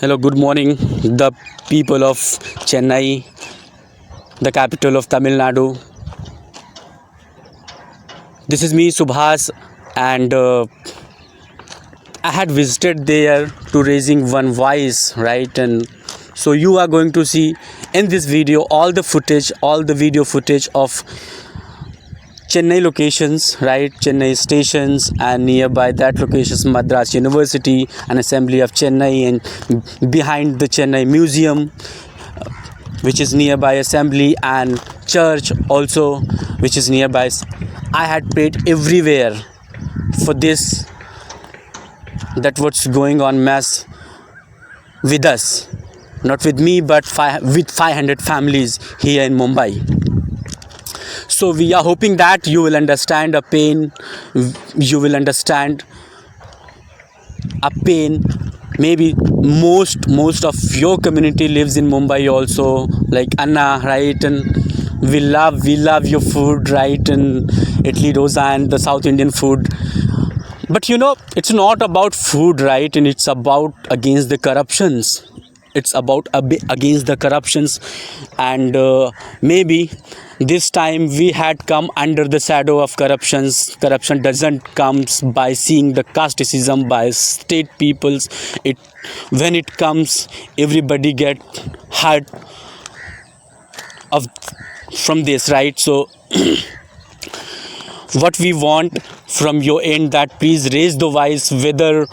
Hello, good morning, the people of Chennai, the capital of Tamil Nadu. This is me, Subhas, and I had visited there to raising one voice, right? And so you are going to see in this video all the footage, all the video footage of Chennai locations, right? Chennai stations, and nearby that locations Madras University, an assembly of Chennai, and behind the Chennai Museum, which is nearby assembly, and church also, which is nearby. I had paid everywhere for this, that what's going on mass with us, not with me, but with 500 families here in Mumbai. So we are hoping that you will understand a pain, you will understand a pain. Maybe most of your community lives in Mumbai also, like Anna, right? And we love your food, right? And Idli dosa and the South Indian food. But it's not about food, right? And it's about against the corruptions. It's about against the corruptions. And maybe this time we had come under the shadow of corruptions. Corruption doesn't comes by seeing the casteism by state peoples. It when it comes, everybody get hurt of from this, right? So what we want from your end, that please raise the voice, whether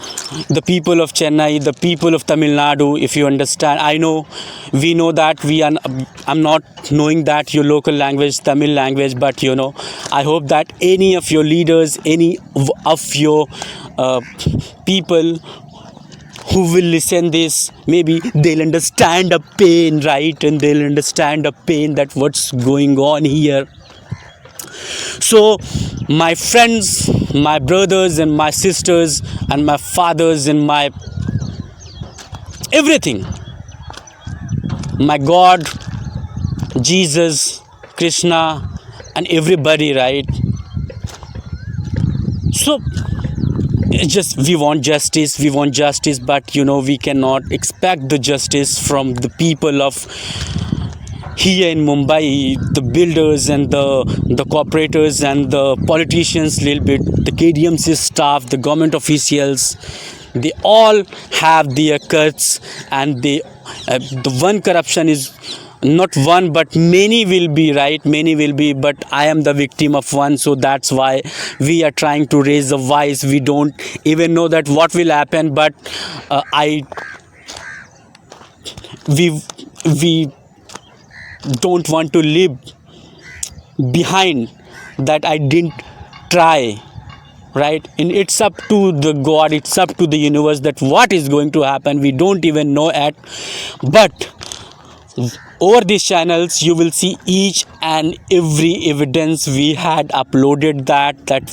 the people of Chennai, the people of Tamil Nadu, if you understand. We know that I'm not knowing that your local language, Tamil language, but I hope that any of your leaders, any of your people who will listen this, maybe they'll understand a pain, right? And they'll understand a pain that what's going on here. So my friends, my brothers and my sisters and my fathers and my everything, my God, Jesus, Krishna, and everybody, right? So we want justice, but we cannot expect the justice from the people of here in Mumbai, the builders and the corporators and the politicians, little bit, the KDMC staff, the government officials, they all have their cuts, and the one corruption is not one but many will be, right? Many will be, but I am the victim of one. So that's why we are trying to raise the voice. We don't even know that what will happen, but we don't want to live behind that I didn't try, right? And it's up to the God, it's up to the universe that what is going to happen, we don't even know at. But over these channels you will see each and every evidence we had uploaded, that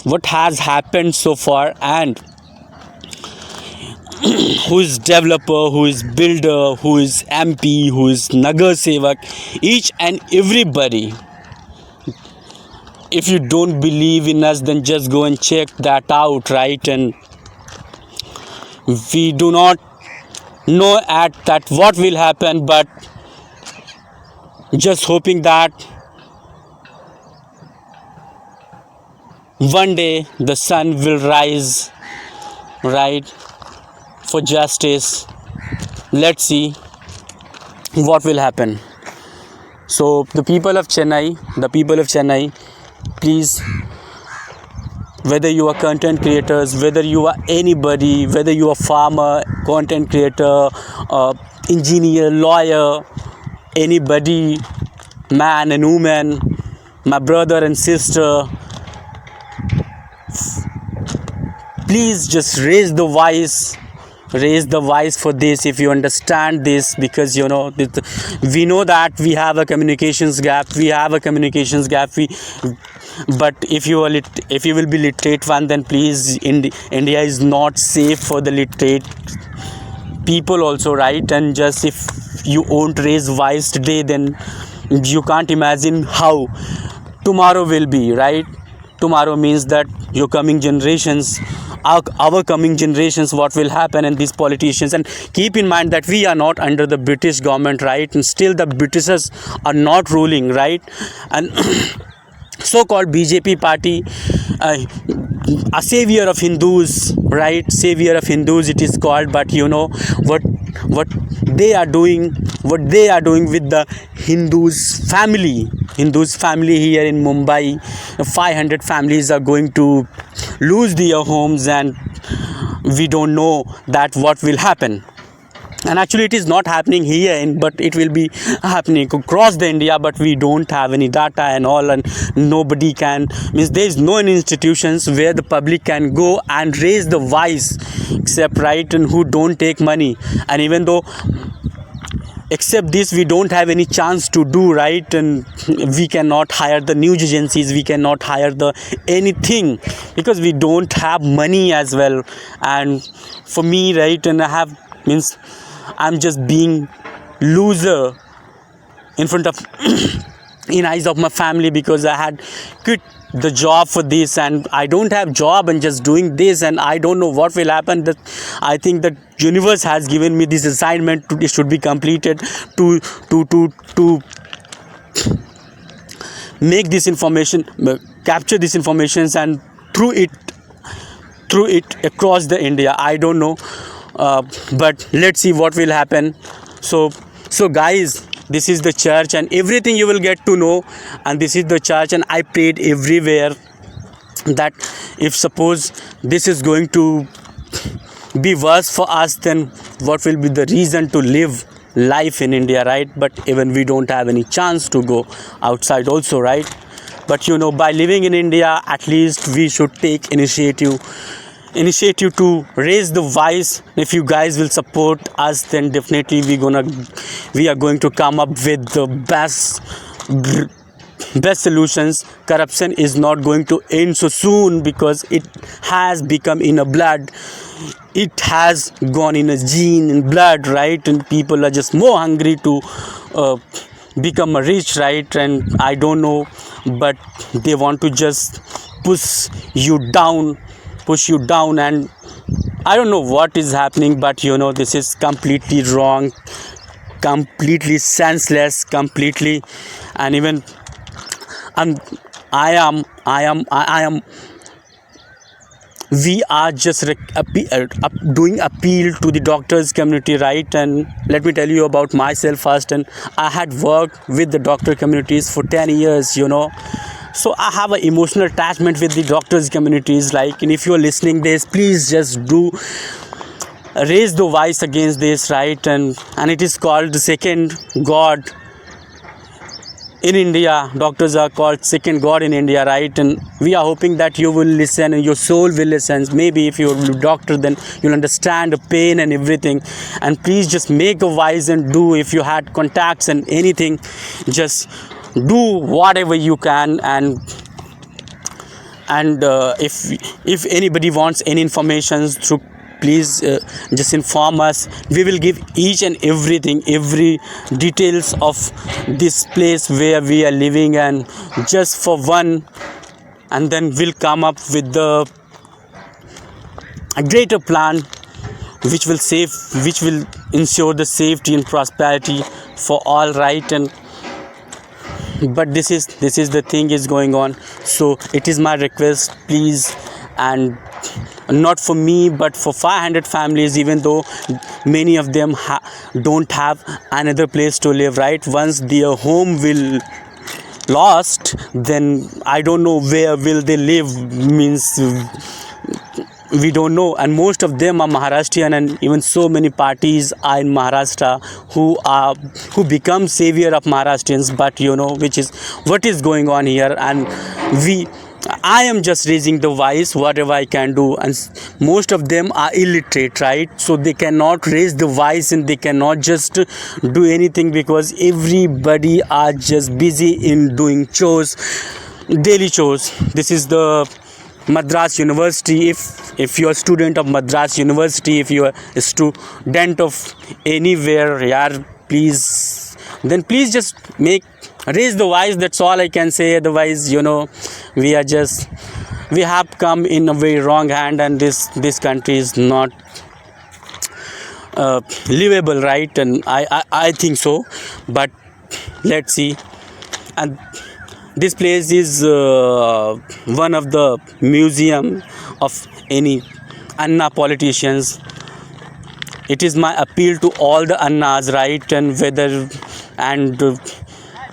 what has happened so far, and who is developer, who is builder, who is MP, who is Nagar Sevak, each and everybody. If you don't believe in us, then just go and check that out, right? And we do not know at that what will happen, but just hoping that one day the sun will rise, right, for justice. Let's see what will happen. So the people of Chennai, please, whether you are content creators, whether you are anybody, whether you are farmer, content creator, engineer, lawyer, anybody, man and woman, my brother and sister, please just raise the voice for this, if you understand this, because we know that we have a communications gap, but if you will be literate one, then please, India is not safe for the literate people also, right? And just if you won't raise voice today, then you can't imagine how tomorrow will be, right? Tomorrow means that your coming generations our coming generations, what will happen, and these politicians. And keep in mind that we are not under the British government, right? And still the Britishers are not ruling, right? And so-called BJP party, a savior of Hindus, right? Savior of Hindus it is called. But you know what they are doing, with the Hindus family here in Mumbai. 500 families are going to lose their homes, and we don't know that what will happen. And actually it is not happening here but it will be happening across the India, but we don't have any data and all, and nobody can, means there is no any institutions where the public can go and raise the voice, except, right, and who don't take money. And even though except this we don't have any chance to do, right, and we cannot hire the news agencies, we cannot hire the anything, because we don't have money as well. And for me, right, and I have, means I'm just being loser in front of in eyes of my family, because I had quit the job for this, and I don't have job and just doing this, and I don't know what will happen. That I think that universe has given me this assignment it should be completed to make this information, capture this information, and through it across the India. I don't know, but let's see what will happen. So guys, this is the church, and everything you will get to know. And this is the church, and I prayed everywhere that if suppose this is going to be worse for us, then what will be the reason to live life in India, right? But even we don't have any chance to go outside also, right? But you know, by living in India, at least we should take initiative to raise the voice. If you guys will support us, then definitely we are going to come up with the best solutions. Corruption is not going to end so soon, because it has become in a blood, it has gone in a gene, in blood, right? And people are just more hungry to become rich, right? And I don't know, but they want to just push you down, and I don't know what is happening. But you know, this is completely wrong, completely senseless, completely. And even I am we are just doing appeal to the doctors community, right? And let me tell you about myself first. And I had worked with the doctor communities for 10 years, you know. So I have an emotional attachment with the doctors communities, like, and if you're listening this, please just do raise the voice against this, right? And it is called the second god in India. Doctors are called second god in India, right? And we are hoping that you will listen and your soul will listen. Maybe if you're a doctor, then you'll understand the pain and everything. And please just make a voice and do. If you had contacts and anything, just do whatever you can. And if anybody wants any information through, please just inform us. We will give each and everything, every details of this place where we are living, and just for one, and then we'll come up with a greater plan which will ensure the safety and prosperity for all, right? And but this is the thing is going on. So it is my request, please, and not for me but for 500 families, even though many of them don't have another place to live, right? Once their home will lost, then I don't know where will they live, means we don't know. And most of them are Maharashtrian, and even so many parties are in Maharashtra who become savior of Maharashtrians. But you know, what is going on here. And I am just raising the voice whatever I can do, and most of them are illiterate, right? So they cannot raise the voice and they cannot just do anything, because everybody are just busy in doing chores, daily chores. This is the Madras University. If you're a student of Madras University, if you're a student of anywhere, please just raise the voice. That's all I can say. Otherwise, you know, we are just we have come in a very wrong hand, and this country is not livable, right? And I think so, but let's see. And this place is one of the museum of any Anna politicians. It is my appeal to all the Annas, right? And whether and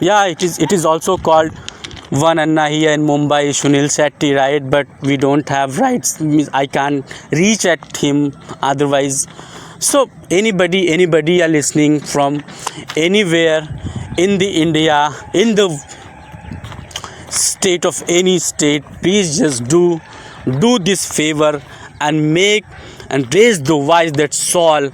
yeah, it is also called one Anna here in Mumbai, Sunil Shetty, right? But we don't have rights. Means I can't reach at him otherwise. So anybody are listening from anywhere in the India, in the state of any state, please just do this favor and make and raise the voice that Saul